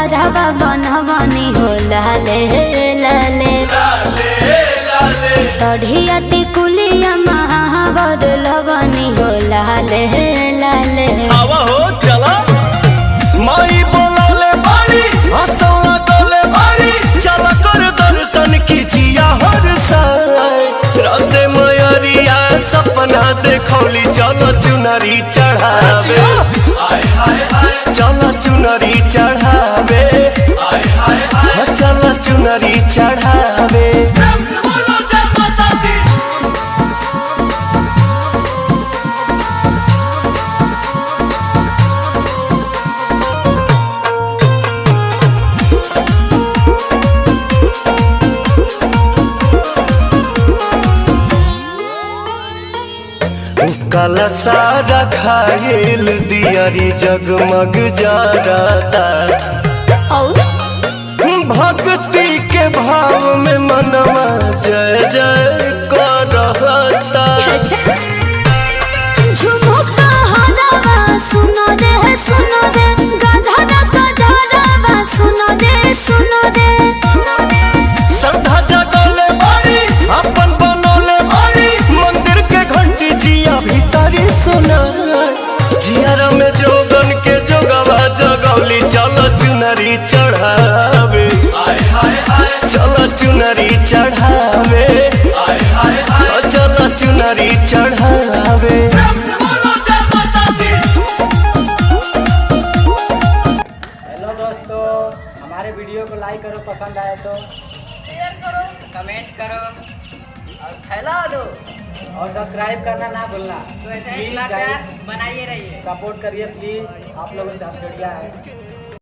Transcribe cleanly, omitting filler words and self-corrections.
घरवा बनवनी हो लाले लाले सढ़िया टिकुलिया महावर लगनी हो लाले लाले। आवा हो चला माई बोलले बारी हंसला गले बारी चला कर दर्शन कीजिया हर साय राते मयरिया सपना देखौली चलो चुनरी चढ़ावे चलो चुनरी चढ़ावे चलो चुनरी चढ़ावे। काला सारा खायल दियारी जगमग जाता भक्ति के भाव में मनवा जय जय करता। झुमुका हरावा सुनो रे गधरा गधरावा सुनो रे श्रद्धा जगले बारी अपन बनोले बारी मंदिर के घंटी जिया भीतरी सुना जियारा में जोगन के जोगवा जगौली चलो चुनरी चढ़ावे चलो चुनरी चढ़ावे चलो चुनरी चढ़ावे। हेलो दोस्तों, हमारे वीडियो को लाइक करो, पसंद आए तो शेयर करो, कमेंट करो और फैला दो और सब्सक्राइब करना ना भूलना। तो ऐसे ही प्यार बनाइए रहिए। सपोर्ट करिए प्लीज, आप लोगों से हम जुड़िया है।